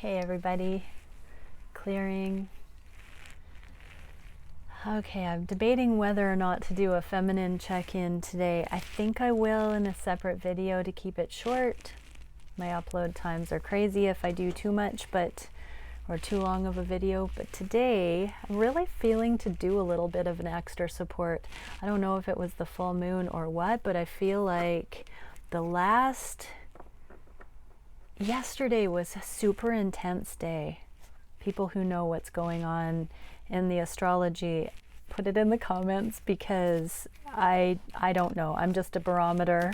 Hey everybody, clearing. Okay, I'm debating whether or not to do a feminine check-in today. I think I will in a separate video to keep it short. My upload times are crazy if I do too much, or too long of a video. But today, I'm really feeling to do a little bit of an extra support. I don't know if it was the full moon or what, but I feel like yesterday was a super intense day. People who know what's going on in the astrology, put it in the comments, because I don't know. I'm just a barometer.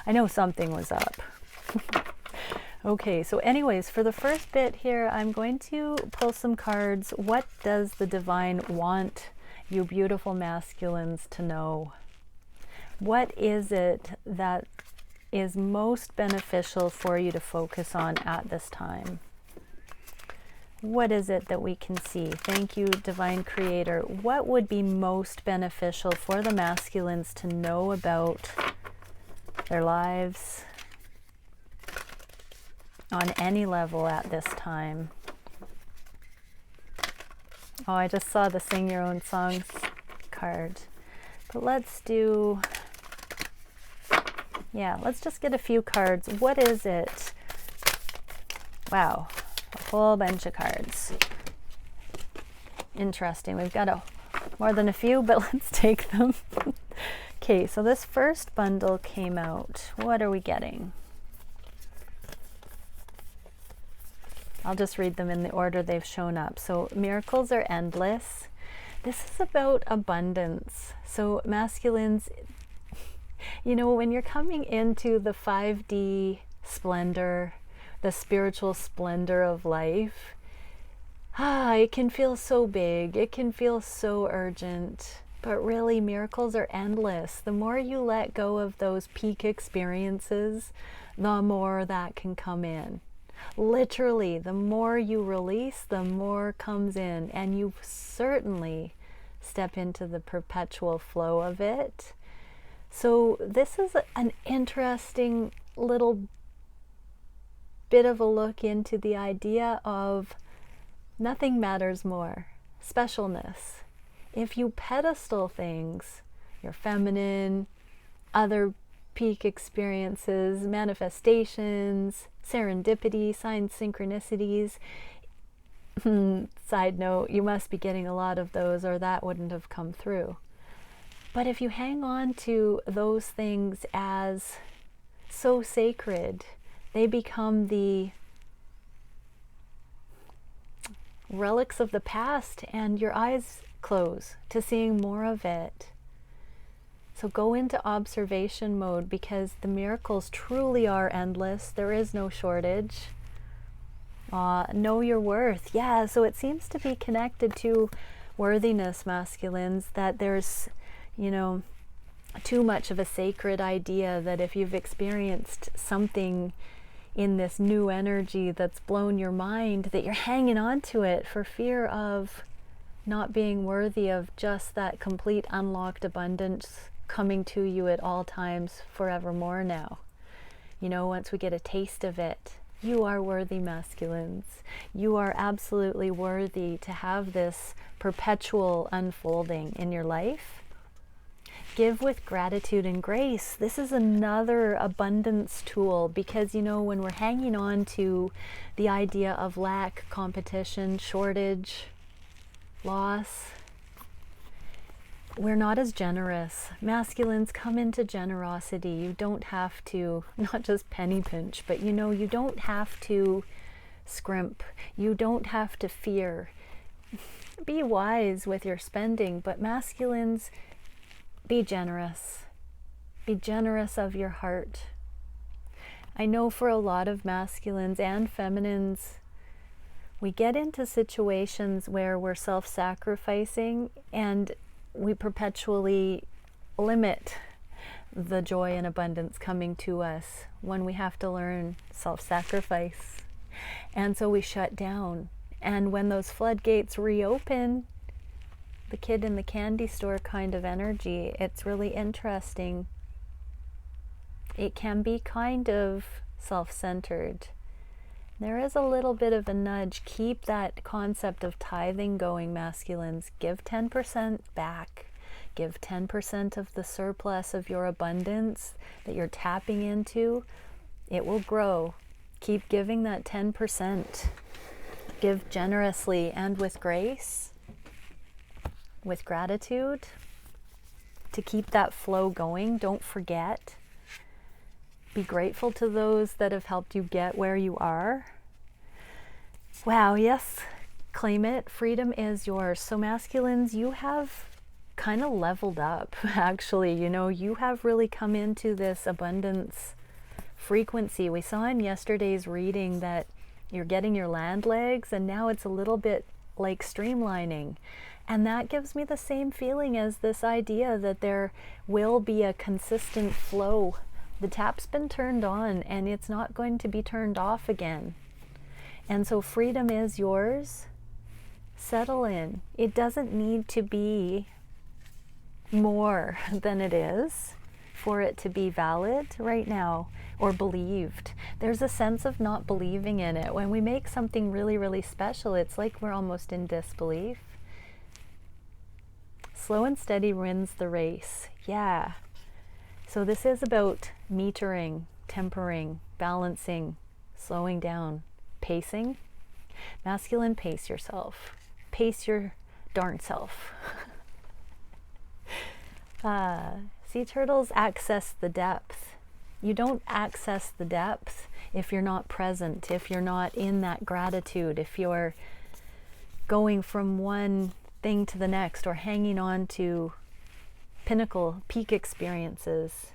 I know something was up. Okay, so anyways, for the first bit here, I'm going to pull some cards. What does the divine want you beautiful masculines to know? What is it that is most beneficial for you to focus on at this time? What is it that we can see? Thank you, Divine Creator. What would be most beneficial for the masculines to know about their lives on any level at this time? Oh, I just saw the Sing Your Own Songs card. But let's just get a few cards. What is it? Wow. A whole bunch of cards. Interesting. We've got more than a few, but let's take them. Okay, so this first bundle came out. What are we getting? I'll just read them in the order they've shown up. So miracles are endless. This is about abundance. So masculines, you know, when you're coming into the 5D splendor, the spiritual splendor of life, it can feel so big, it can feel so urgent, but really miracles are endless. The more you let go of those peak experiences, the more that can come in. Literally, the more you release, the more comes in, and you certainly step into the perpetual flow of it. So this is an interesting little bit of a look into the idea of nothing matters more. Specialness. If you pedestal things, your feminine, other peak experiences, manifestations, serendipity, sign synchronicities, side note, you must be getting a lot of those or that wouldn't have come through. But if you hang on to those things as so sacred, they become the relics of the past, and your eyes close to seeing more of it. So go into observation mode, because the miracles truly are endless. There is no shortage. Know your worth. Yeah, so it seems to be connected to worthiness, masculines, that there's, you know, too much of a sacred idea that if you've experienced something in this new energy that's blown your mind, that you're hanging on to it for fear of not being worthy of just that complete unlocked abundance coming to you at all times forevermore now. You know, once we get a taste of it, you are worthy, masculines. You are absolutely worthy to have this perpetual unfolding in your life. Give with gratitude and grace. This is another abundance tool, because, you know, when we're hanging on to the idea of lack, competition, shortage, loss, we're not as generous. Masculines, come into generosity. You don't have to, not just penny pinch, but, you know, you don't have to scrimp. You don't have to fear. Be wise with your spending, but masculines, be generous. Be generous of your heart. I know for a lot of masculines and feminines, we get into situations where we're self-sacrificing, and we perpetually limit the joy and abundance coming to us when we have to learn self-sacrifice. And so we shut down. And when those floodgates reopen, the kid in the candy store kind of energy, it's really interesting. It can be kind of self-centered. There is a little bit of a nudge. Keep that concept of tithing going, masculines. Give 10% back. Give 10% of the surplus of your abundance that you're tapping into. It will grow. Keep giving that 10%. Give generously and with grace, with gratitude, to keep that flow going. Don't forget. Be grateful to those that have helped you get where you are. Wow, yes, claim it. Freedom is yours. So masculines, you have kind of leveled up, actually. You know, you have really come into this abundance frequency. We saw in yesterday's reading that you're getting your land legs, and now it's a little bit like streamlining. And that gives me the same feeling as this idea that there will be a consistent flow. The tap's been turned on and it's not going to be turned off again. And so freedom is yours. Settle in. It doesn't need to be more than it is for it to be valid right now or believed. There's a sense of not believing in it. When we make something really, really special, it's like we're almost in disbelief. Slow and steady wins the race. Yeah. So this is about metering, tempering, balancing, slowing down, pacing. Masculine, pace yourself. Pace your darn self. Sea turtles access the depth. You don't access the depth if you're not present, if you're not in that gratitude, if you're going from one thing to the next or hanging on to pinnacle, peak experiences.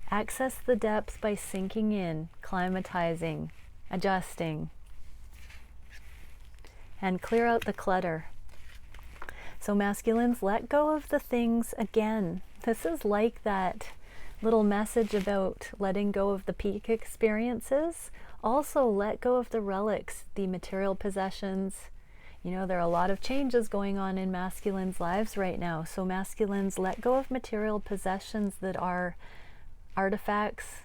Access the depth by sinking in, climatizing, adjusting, and clear out the clutter. So masculines, let go of the things again. This is like that little message about letting go of the peak experiences. Also let go of the relics, the material possessions. You know, there are a lot of changes going on in masculines' lives right now. So masculines, let go of material possessions that are artifacts,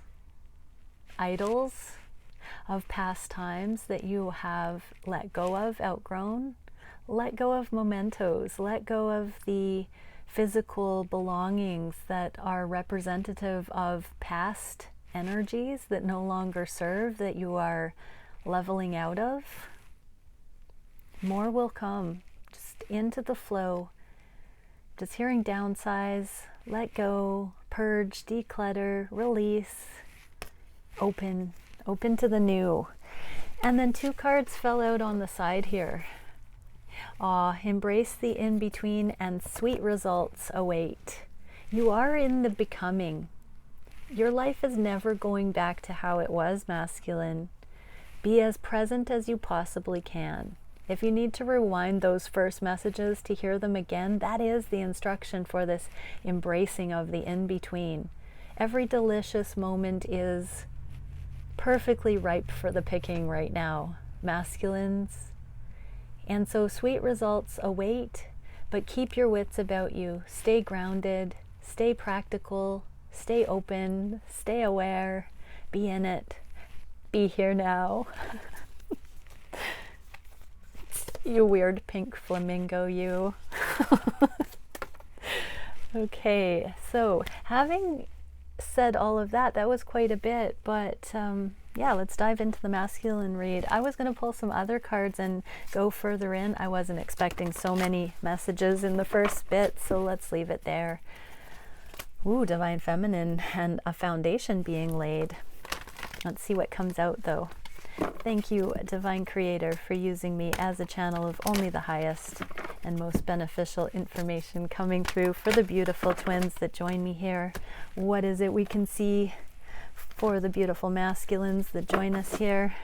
idols of past times that you have let go of, outgrown. Let go of mementos. Let go of the physical belongings that are representative of past energies that no longer serve, that you are leveling out of. More will come. Just into the flow. Just hearing downsize, let go, purge, declutter, release, open to the new. And then 2 cards fell out on the side here. Embrace the in-between and sweet results await. You are in the becoming. Your life is never going back to how it was, masculine. Be as present as you possibly can. If you need to rewind those first messages to hear them again, that is the instruction for this embracing of the in-between. Every delicious moment is perfectly ripe for the picking right now, masculines. And so sweet results await, but keep your wits about you. Stay grounded, stay practical, stay open, stay aware, be in it, be here now. You weird pink flamingo, you. Okay, so having said all of that, that was quite a bit, but yeah, let's dive into the masculine read. I was going to pull some other cards and go further in. I wasn't expecting so many messages in the first bit, so let's leave it there. Ooh, divine feminine and a foundation being laid. Let's see what comes out though. Thank you, Divine Creator, for using me as a channel of only the highest and most beneficial information coming through for the beautiful twins that join me here. What is it we can see for the beautiful masculines that join us here?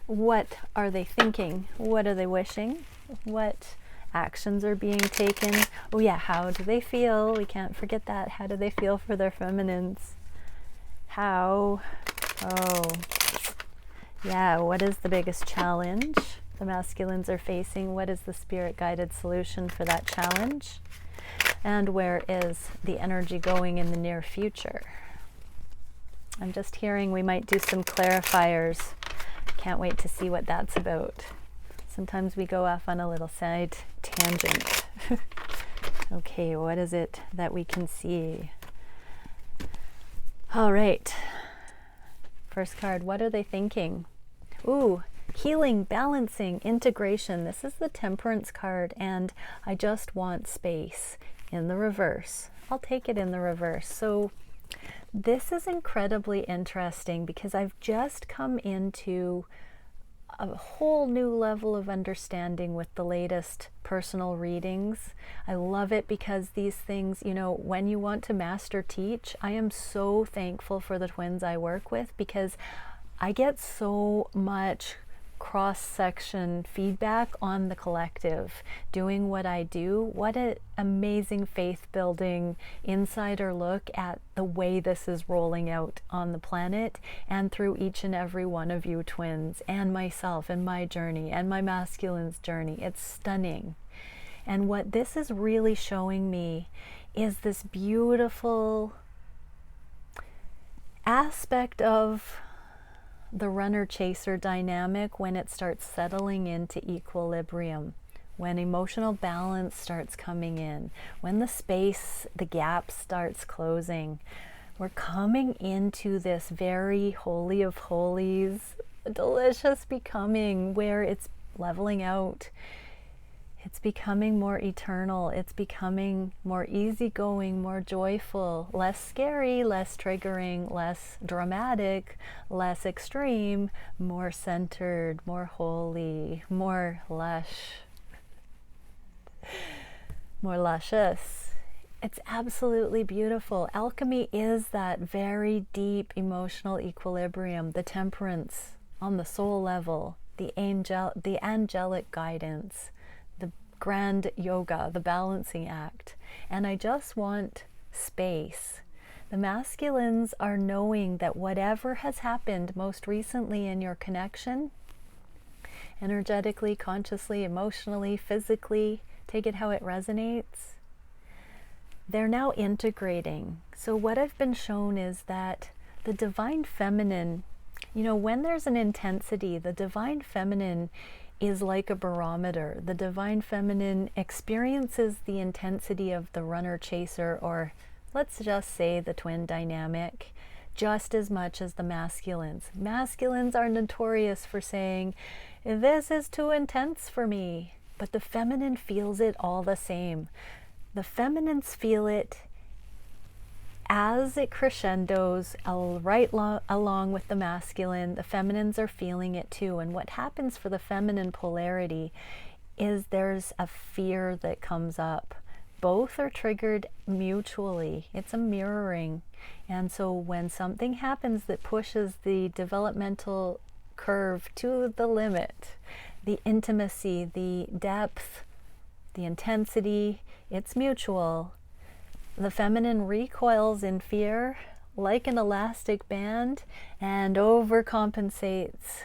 What are they thinking? What are they wishing? What actions are being taken? Oh yeah, how do they feel? We can't forget that. How do they feel for their feminines? How? Oh, yeah, what is the biggest challenge the masculines are facing? What is the spirit-guided solution for that challenge? And where is the energy going in the near future? I'm just hearing we might do some clarifiers. Can't wait to see what that's about. Sometimes we go off on a little side tangent. Okay, what is it that we can see? All right. First card, what are they thinking? Ooh, healing, balancing, integration. This is the Temperance card, and I just want space in the reverse. I'll take it in the reverse. So this is incredibly interesting because I've just come into a whole new level of understanding with the latest personal readings. I love it because these things, you know, when you want to master teach, I am so thankful for the twins I work with because I get so much cross-section feedback on the collective doing what I do. What an amazing faith-building insider look at the way this is rolling out on the planet and through each and every one of you twins and myself and my journey and my masculine's journey. It's stunning. And what this is really showing me is this beautiful aspect of the runner-chaser dynamic when it starts settling into equilibrium, when emotional balance starts coming in, when the space, the gap starts closing. We're coming into this very holy of holies, delicious becoming where it's leveling out. It's becoming more eternal. It's becoming more easygoing, more joyful, less scary, less triggering, less dramatic, less extreme, more centered, more holy, more lush, more luscious. It's absolutely beautiful. Alchemy is that very deep emotional equilibrium, the temperance on the soul level, the angelic guidance, the grand yoga, the balancing act. And I just want space. The masculines are knowing that whatever has happened most recently in your connection, energetically, consciously, emotionally, physically, take it how it resonates, they're now integrating. So what I've been shown is that the divine feminine, you know, when there's an intensity, the divine feminine is like a barometer. The divine feminine experiences the intensity of the runner-chaser, or let's just say the twin dynamic, just as much as the masculines. Masculines are notorious for saying, this is too intense for me, but the feminine feels it all the same. The feminines feel it as it crescendos right along with the masculine. The feminines are feeling it too. And what happens for the feminine polarity is there's a fear that comes up. Both are triggered mutually. It's a mirroring. And so when something happens that pushes the developmental curve to the limit, the intimacy, the depth, the intensity, it's mutual. The feminine recoils in fear like an elastic band and overcompensates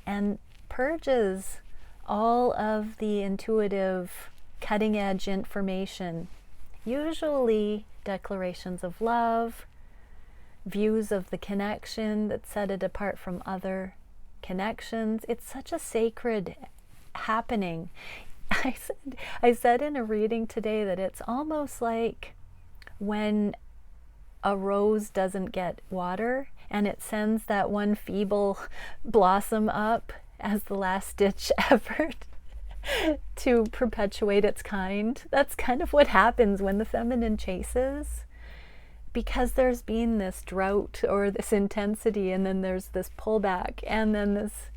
and purges all of the intuitive, cutting-edge information, usually declarations of love, views of the connection that set it apart from other connections. It's such a sacred happening. I said in a reading today that it's almost like when a rose doesn't get water and it sends that one feeble blossom up as the last ditch effort to perpetuate its kind. That's kind of what happens when the feminine chases, because there's been this drought or this intensity, and then there's this pullback, and then this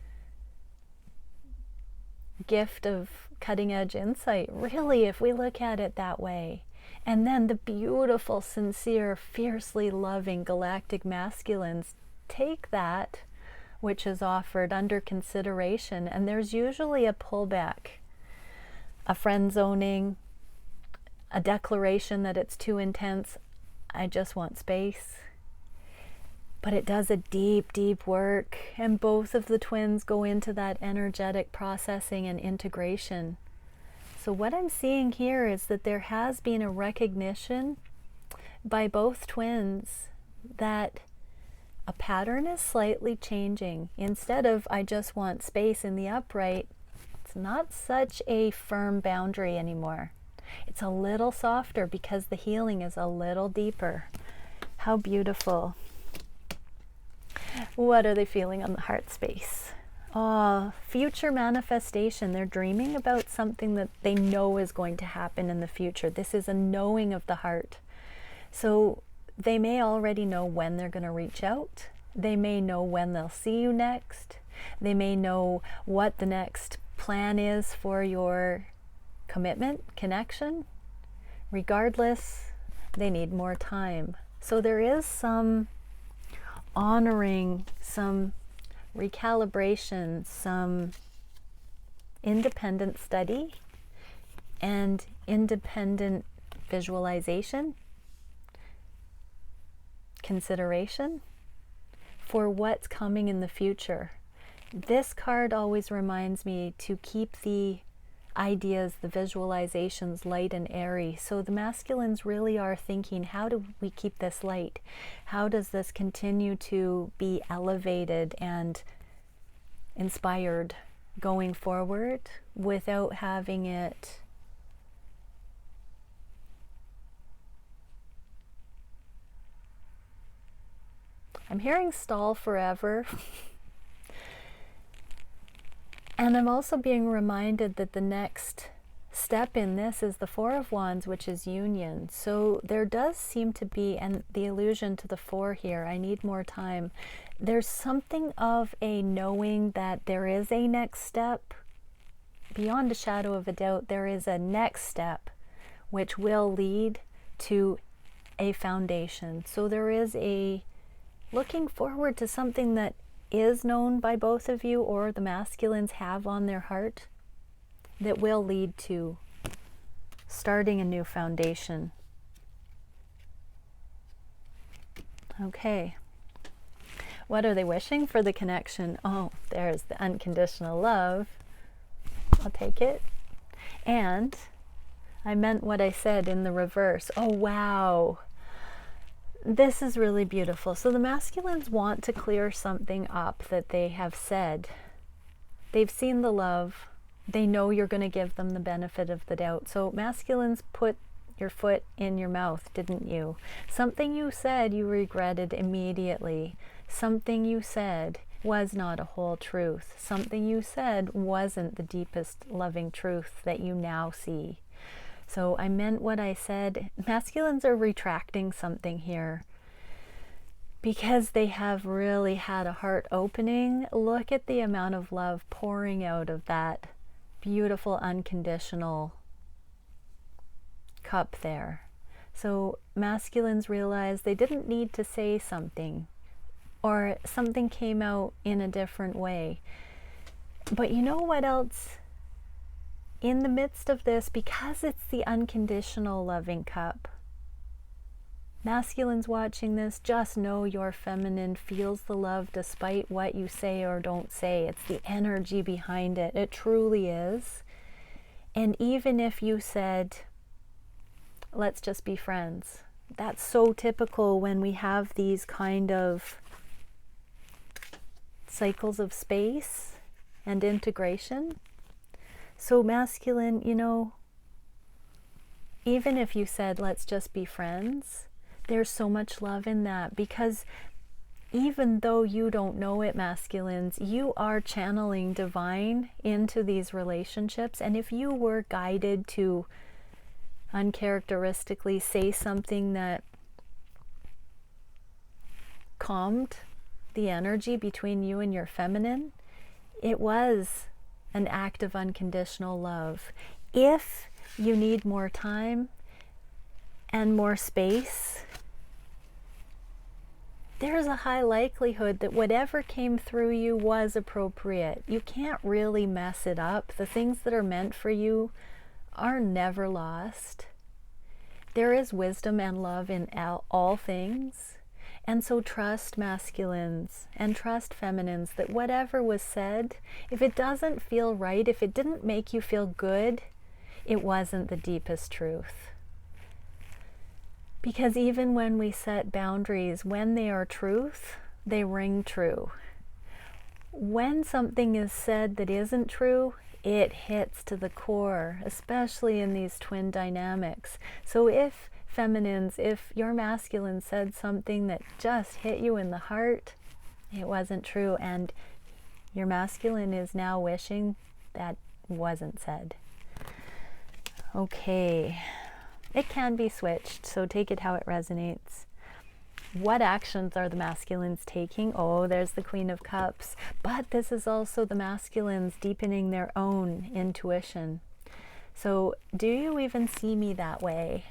gift of cutting edge insight, really, if we look at it that way. And then the beautiful, sincere, fiercely loving galactic masculines take that which is offered under consideration, and there's usually a pullback, a friend zoning, a declaration that it's too intense, I just want space. But it does a deep, deep work, and both of the twins go into that energetic processing and integration. So what I'm seeing here is that there has been a recognition by both twins that a pattern is slightly changing. Instead of I just want space in the upright, it's not such a firm boundary anymore. It's a little softer because the healing is a little deeper. How beautiful. What are they feeling on the heart space? Oh, future manifestation. They're dreaming about something that they know is going to happen in the future. This is a knowing of the heart. So they may already know when they're going to reach out. They may know when they'll see you next. They may know what the next plan is for your commitment, connection. Regardless, they need more time. So there is some honoring, some recalibration, some independent study and independent visualization, consideration for what's coming in the future. This card always reminds me to keep the ideas, the visualizations light and airy. So the masculines really are thinking, how do we keep this light? How does this continue to be elevated and inspired going forward without having it I'm hearing stall forever. And I'm also being reminded that the next step in this is the Four of Wands, which is union. So there does seem to be, and the allusion to the four here, I need more time. There's something of a knowing that there is a next step. Beyond a shadow of a doubt, there is a next step which will lead to a foundation. So there is a looking forward to something that is known by both of you or the masculines have on their heart that will lead to starting a new foundation. Okay. What are they wishing for the connection? Oh, there's the unconditional love. I'll take it. And I meant what I said in the reverse. Oh, wow. This is really beautiful. So the masculines want to clear something up that they have said. They've seen the love. They know you're going to give them the benefit of the doubt. So masculines, put your foot in your mouth, didn't you? Something you said you regretted immediately. Something you said was not a whole truth. Something you said wasn't the deepest loving truth that you now see. So I meant what I said. Masculines are retracting something here because they have really had a heart opening. Look at the amount of love pouring out of that beautiful unconditional cup there. So masculines realize they didn't need to say something, or something came out in a different way. But you know what else? In the midst of this, because it's the unconditional loving cup, masculines watching this, just know your feminine feels the love despite what you say or don't say. It's the energy behind it. It truly is. And even if you said, let's just be friends, that's so typical when we have these kind of cycles of space and integration. So masculine, you know, even if you said, let's just be friends, there's so much love in that, because even though you don't know it, masculines, you are channeling divine into these relationships. And if you were guided to uncharacteristically say something that calmed the energy between you and your feminine, it was an act of unconditional love. If you need more time and more space, there's a high likelihood that whatever came through you was appropriate. You can't really mess it up. The things that are meant for you are never lost. There is wisdom and love in all things. And so trust masculines and trust feminines that whatever was said, if it doesn't feel right, if it didn't make you feel good, it wasn't the deepest truth. Because even when we set boundaries, when they are truth, they ring true. When something is said that isn't true, it hits to the core, especially in these twin dynamics. So if feminines, if your masculine said something that just hit you in the heart, it wasn't true, and your masculine is now wishing that wasn't said. Okay, it can be switched, so take it how it resonates. What actions are the masculines taking? Oh, there's the Queen of Cups. But this is also the masculines deepening their own intuition. So, do you even see me that way?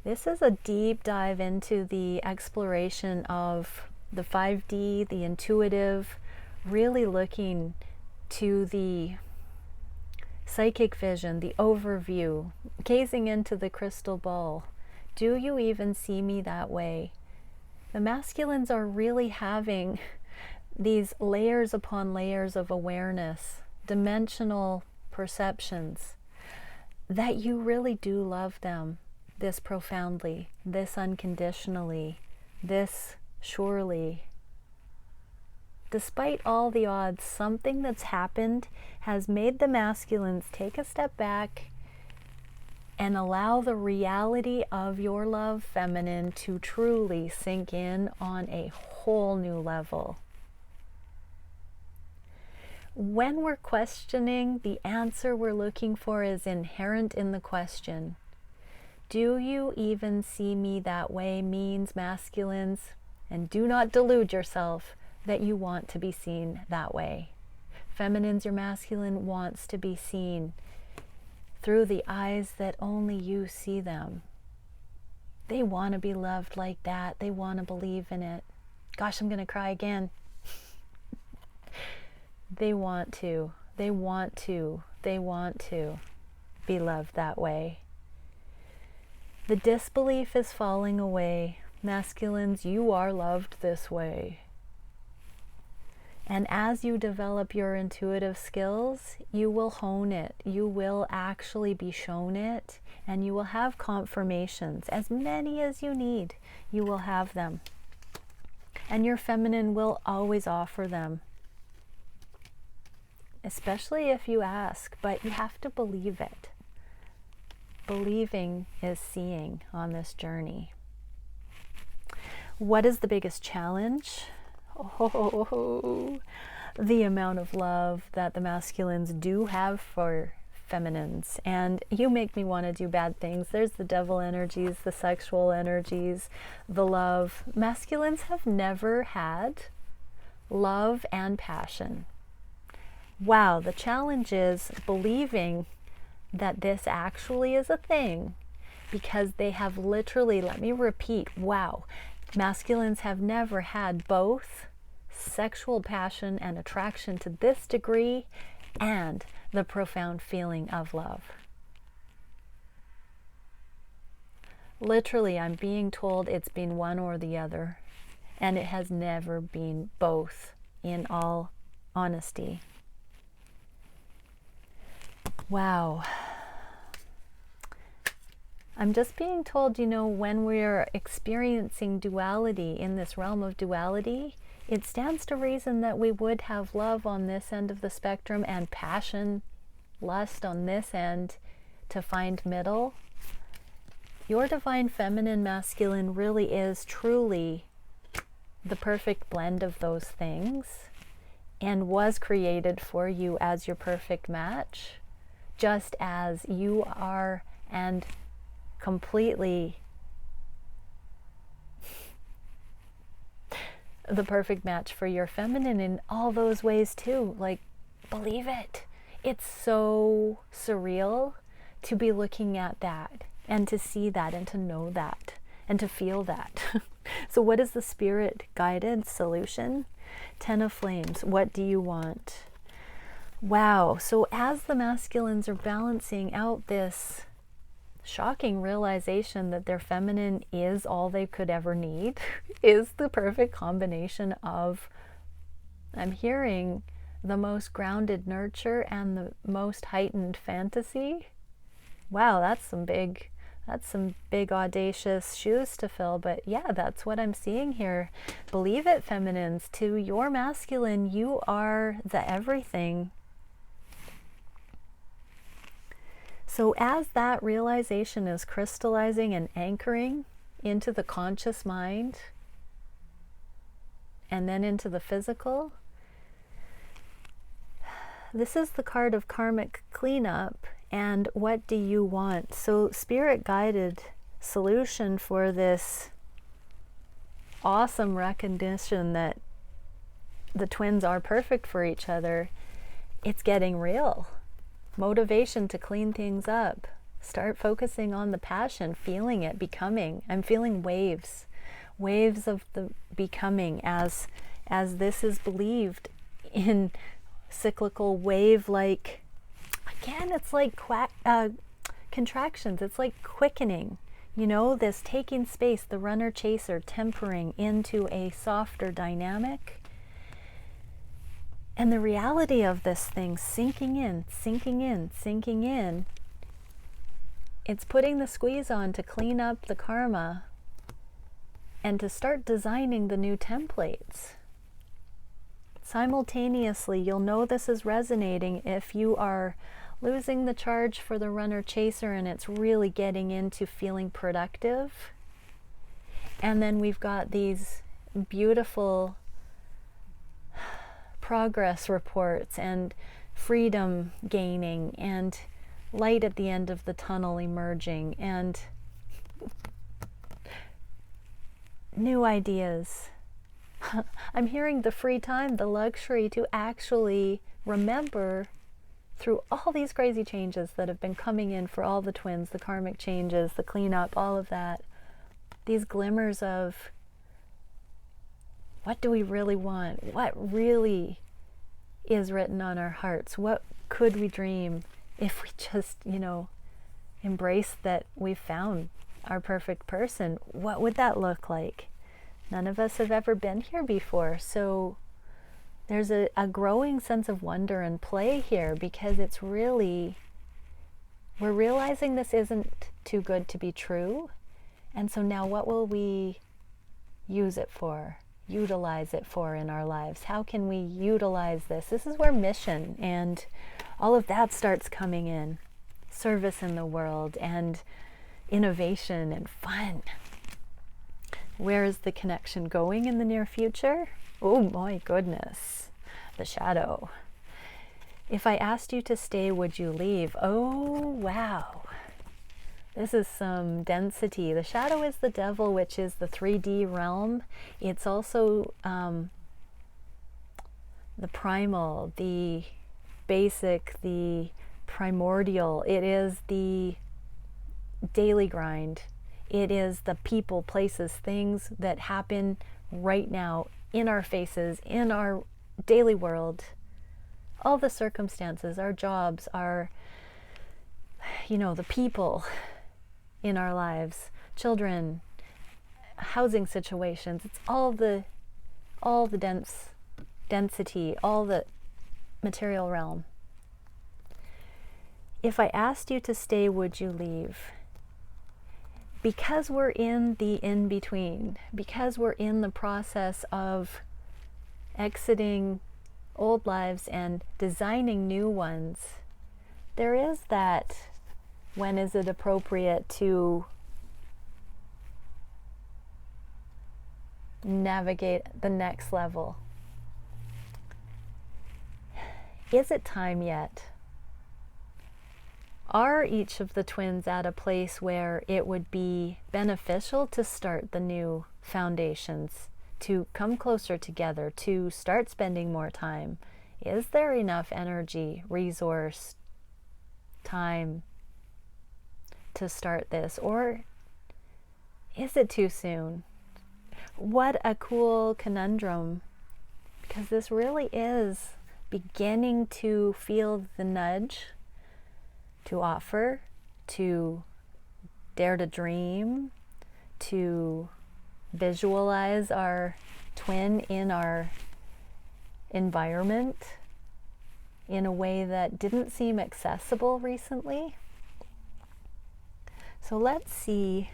This is a deep dive into the exploration of the 5D, the intuitive, really looking to the psychic vision, the overview, gazing into the crystal ball. Do you even see me that way? The masculines are really having these layers upon layers of awareness, dimensional perceptions, that you really do love them this profoundly, this unconditionally, this surely. Despite all the odds, something that's happened has made the masculines take a step back and allow the reality of your love, feminine, to truly sink in on a whole new level. When we're questioning, the answer we're looking for is inherent in the question. Do you even see me that way? Means, masculines, and do not delude yourself that you want to be seen that way. Feminines, your masculine wants to be seen through the eyes that only you see them. They want to be loved like that. They want to believe in it. Gosh, I'm going to cry again. They want to be loved that way. The disbelief is falling away. Masculines, you are loved this way. And as you develop your intuitive skills, you will hone it. You will actually be shown it, and you will have confirmations. As many as you need, you will have them. And your feminine will always offer them, especially if you ask, but you have to believe it. Believing is seeing on this journey. What is the biggest challenge? Oh, the amount of love that the masculines do have for feminines. And you make me want to do bad things. There's the devil energies, the sexual energies, the love. Masculines have never had love and passion. Wow, the challenge is believing that this actually is a thing, because they have literally, let me repeat, wow, masculines have never had both sexual passion and attraction to this degree and the profound feeling of love. Literally, I'm being told it's been one or the other, and it has never been both, in all honesty. Wow. I'm just being told, when we're experiencing duality in this realm of duality, it stands to reason that we would have love on this end of the spectrum and passion, lust on this end to find middle. Your divine feminine masculine really is truly the perfect blend of those things and was created for you as your perfect match, just as you are, and completely the perfect match for your feminine in all those ways too. Like, believe it. It's so surreal to be looking at that and to see that and to know that and to feel that. So what is the spirit guided solution? 10 of Flames. What do you want? Wow. So as the masculines are balancing out this shocking realization that their feminine is all they could ever need, is the perfect combination of, I'm hearing, the most grounded nurture and the most heightened fantasy. Wow, that's some big That's some big audacious shoes to fill, but yeah, that's what I'm seeing here. Believe it, feminines. To your masculine, you are the everything. So as that realization is crystallizing and anchoring into the conscious mind and then into the physical, this is the card of karmic cleanup. And what do you want? So spirit guided solution for this awesome recognition that the twins are perfect for each other. It's getting real. Motivation to clean things up. Start focusing on the passion, feeling it, becoming. I'm feeling waves of the becoming as this is believed in cyclical wave, like, again, it's like contractions. It's like quickening, you know, this taking space, the runner chaser tempering into a softer dynamic. And the reality of this thing sinking in, sinking in, sinking in. It's putting the squeeze on to clean up the karma and to start designing the new templates. Simultaneously, you'll know this is resonating if you are losing the charge for the runner chaser and it's really getting into feeling productive. And then we've got these beautiful progress reports and freedom gaining and light at the end of the tunnel emerging and new ideas. I'm hearing the free time, the luxury to actually remember through all these crazy changes that have been coming in for all the twins, the karmic changes, the cleanup, all of that, these glimmers of what do we really want? What really is written on our hearts? What could we dream if we just, you know, embrace that we've found our perfect person? What would that look like? None of us have ever been here before, so there's a growing sense of wonder and play here, because it's really, we're realizing this isn't too good to be true. And so now what will we use it for, utilize it for in our lives? How can we utilize this? This is where mission and all of that starts coming in. Service in the world and innovation and fun. Where is the connection going in the near future? Oh my goodness, the shadow. If I asked you to stay, would you leave? Oh, wow. This is some density. The shadow is the devil, which is the 3D realm. It's also the primal, the basic, the primordial. It is the daily grind. It is the people, places, things that happen right now in our faces, in our daily world. All the circumstances, our jobs, our, you know, the people in our lives, children, housing situations. It's all the density, all the material realm. If I asked you to stay, would you leave? Because we're in the in-between, because we're in the process of exiting old lives and designing new ones, there is that, when is it appropriate to navigate the next level? Is it time yet? Are each of the twins at a place where it would be beneficial to start the new foundations, to come closer together, to start spending more time? Is there enough energy, resource, time to start this? Or is it too soon? What a cool conundrum, because this really is beginning to feel the nudge to offer, to dare to dream, to visualize our twin in our environment in a way that didn't seem accessible recently. So let's see,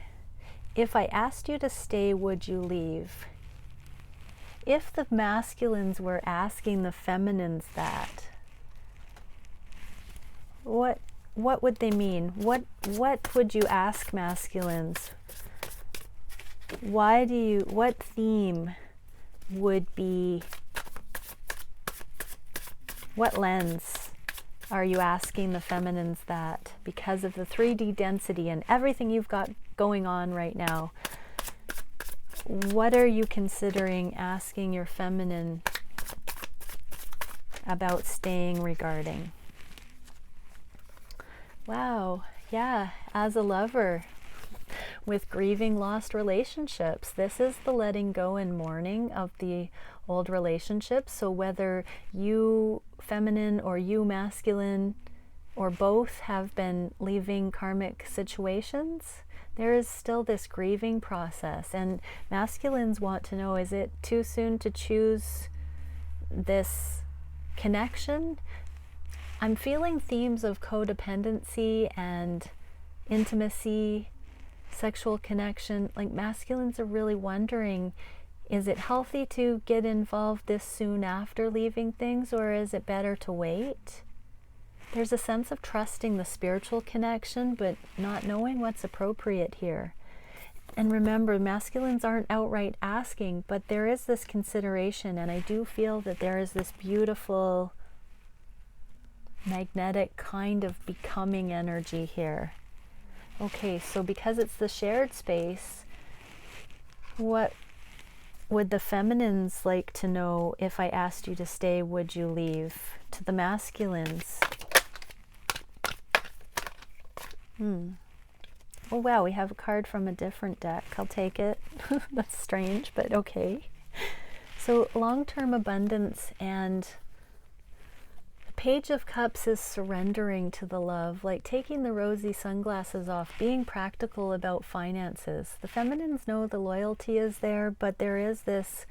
if I asked you to stay, would you leave? If the masculines were asking the feminines that, what would they mean? What would you ask masculines? What theme would be, what lens are you asking the feminines that, because of the 3D density and everything you've got going on right now? What are you considering asking your feminine about staying regarding? Wow, yeah, as a lover with grieving lost relationships, this is the letting go and mourning of the old relationships. So whether you feminine or you masculine or both have been leaving karmic situations, there is still this grieving process. And masculines want to know, is it too soon to choose this connection? I'm feeling themes of codependency and intimacy, sexual connection. Like masculines are really wondering, is it healthy to get involved this soon after leaving things, or is it better to wait? There's a sense of trusting the spiritual connection, but not knowing what's appropriate here. And remember, masculines aren't outright asking, but there is this consideration, and I do feel that there is this beautiful magnetic kind of becoming energy here. Okay, so because it's the shared space, what would the feminines like to know? If I asked you to stay, would you leave? To the masculines. Oh wow, we have a card from a different deck. I'll take it. That's strange, but okay. So long-term abundance, and the Page of Cups is surrendering to the love, like taking the rosy sunglasses off, being practical about finances. The feminines know the loyalty is there, but there is this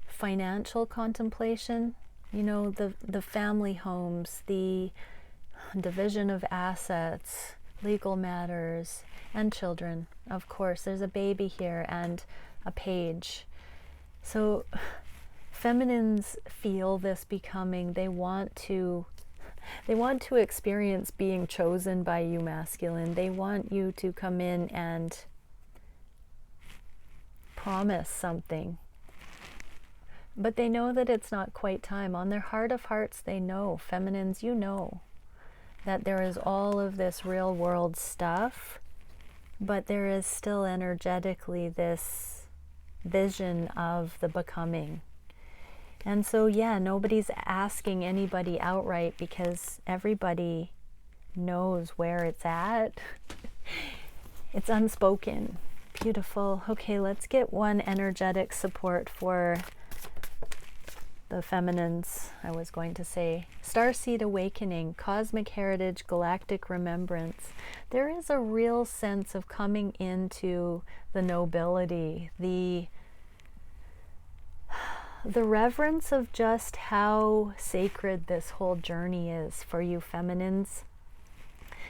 financial contemplation, you know, the family homes, the division of assets, legal matters, and children. Of course, there's a baby here and a page. So feminines feel this becoming. They want to experience being chosen by you, masculine. They want you to come in and promise something. But they know that it's not quite time. On their heart of hearts, they know, feminines, you know, that there is all of this real world stuff, but there is still energetically this vision of the becoming. And so, yeah, nobody's asking anybody outright because everybody knows where it's at. It's unspoken. Beautiful. Okay, let's get one energetic support for the feminines, I was going to say. Starseed awakening, cosmic heritage, galactic remembrance. There is a real sense of coming into the nobility, the reverence of just how sacred this whole journey is for you feminines.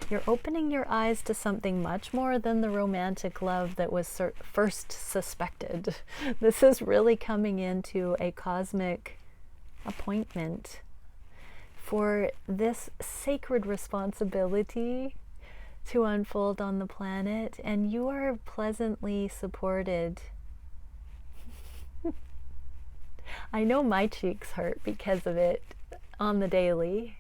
You're opening your eyes to something much more than the romantic love that was first suspected. This is really coming into a cosmic appointment for this sacred responsibility to unfold on the planet, and you are pleasantly supported. I know my cheeks hurt because of it on the daily,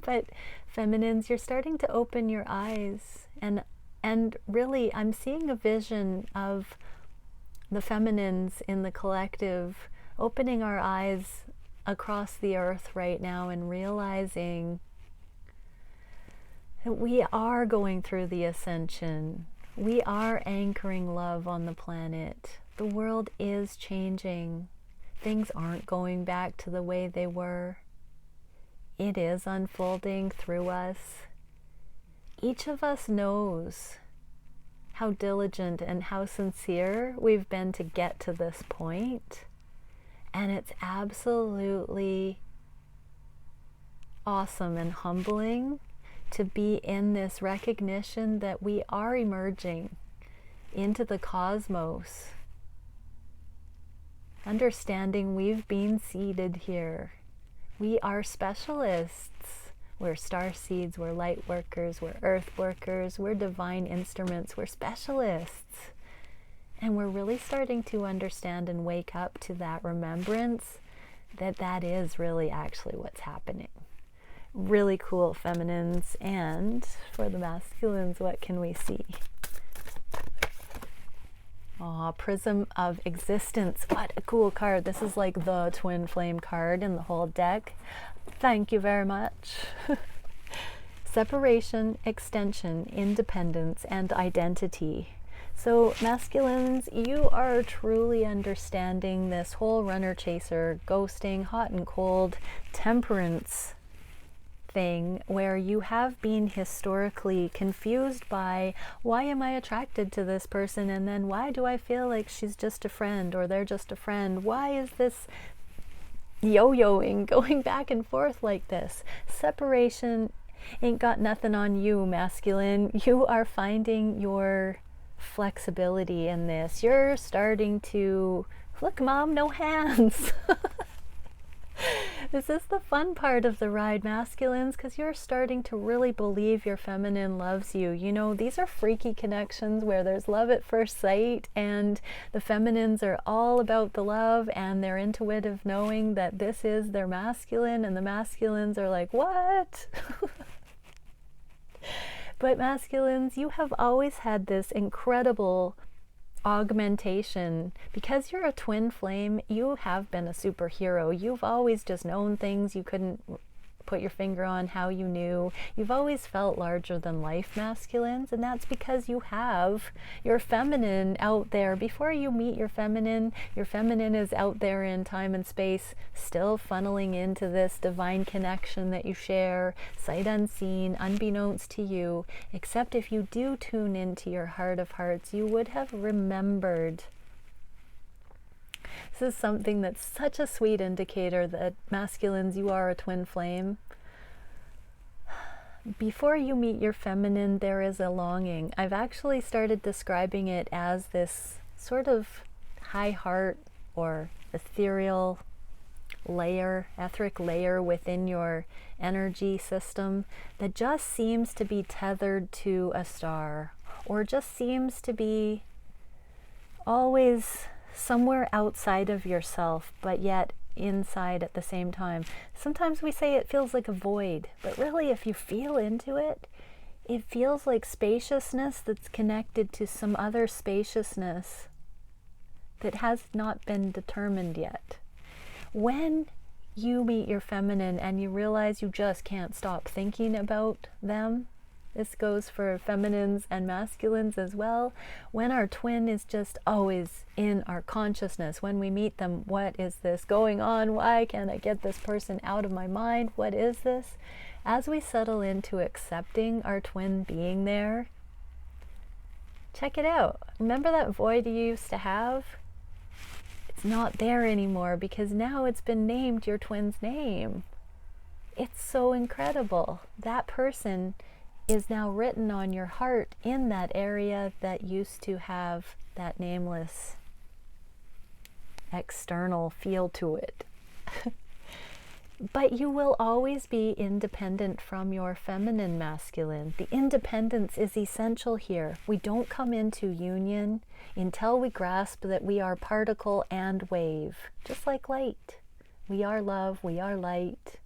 but feminines, you're starting to open your eyes, and really I'm seeing a vision of the feminines in the collective opening our eyes across the earth right now and realizing that we are going through the ascension. We are anchoring love on the planet. The world is changing. Things aren't going back to the way they were. It is unfolding through us. Each of us knows how diligent and how sincere we've been to get to this point. And it's absolutely awesome and humbling to be in this recognition that we are emerging into the cosmos, understanding we've been seeded here. We are specialists. We're star seeds, we're light workers, we're earth workers, we're divine instruments, we're specialists. And we're really starting to understand and wake up to that remembrance that that is really actually what's happening. Really cool, feminines. And for the masculines, what can we see? Aw, Prism of Existence. What a cool card. This is like the twin flame card in the whole deck. Thank you very much. Separation, extension, independence, and identity. So masculines, you are truly understanding this whole runner chaser, ghosting, hot and cold, temperance thing, where you have been historically confused by, why am I attracted to this person, and then why do I feel like she's just a friend or they're just a friend? Why is this yo-yoing, going back and forth like this? Separation ain't got nothing on you, masculine. You are finding your flexibility in this. You're starting to, look, mom, no hands. This is the fun part of the ride, masculines, because you're starting to really believe your feminine loves you. You know, these are freaky connections where there's love at first sight, and the feminines are all about the love and their intuitive knowing that this is their masculine, and the masculines are like, what? But masculines, you have always had this incredible augmentation. Because you're a twin flame, you have been a superhero. You've always just known things you couldn't put your finger on how you knew. You've always felt larger than life, masculines, and that's because you have your feminine out there. Before you meet your feminine is out there in time and space, still funneling into this divine connection that you share, sight unseen, unbeknownst to you. Except if you do tune into your heart of hearts, you would have remembered. This is something that's such a sweet indicator that masculines, you are a twin flame. Before you meet your feminine, there is a longing. I've actually started describing it as this sort of high heart or ethereal layer, etheric layer within your energy system that just seems to be tethered to a star, or just seems to be always somewhere outside of yourself, but yet inside at the same time. Sometimes we say it feels like a void, but really if you feel into it, it feels like spaciousness that's connected to some other spaciousness that has not been determined yet. When you meet your feminine and you realize you just can't stop thinking about them, this goes for feminines and masculines as well. When our twin is just always in our consciousness, when we meet them, what is this going on? Why can't I get this person out of my mind? What is this? As we settle into accepting our twin being there, check it out. Remember that void you used to have? It's not there anymore because now it's been named your twin's name. It's so incredible. That person is now written on your heart in that area that used to have that nameless external feel to it. But you will always be independent from your feminine, masculine. The independence is essential here. We don't come into union until we grasp that we are particle and wave, just like light. We are love, we are light.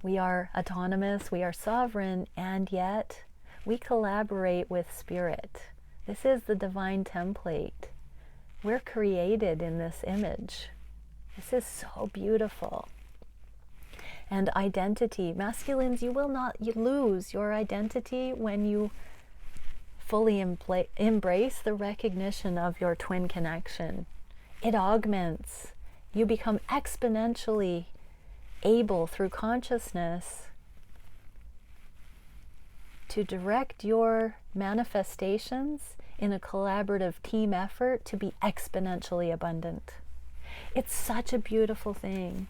We are autonomous, we are sovereign, and yet we collaborate with spirit. This is the divine template. We're created in this image. This is so beautiful. And identity. Masculines, you will not lose your identity when you fully embrace the recognition of your twin connection. It augments. You become exponentially able through consciousness to direct your manifestations in a collaborative team effort to be exponentially abundant. It's such a beautiful thing.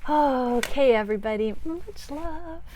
Okay, everybody, much love.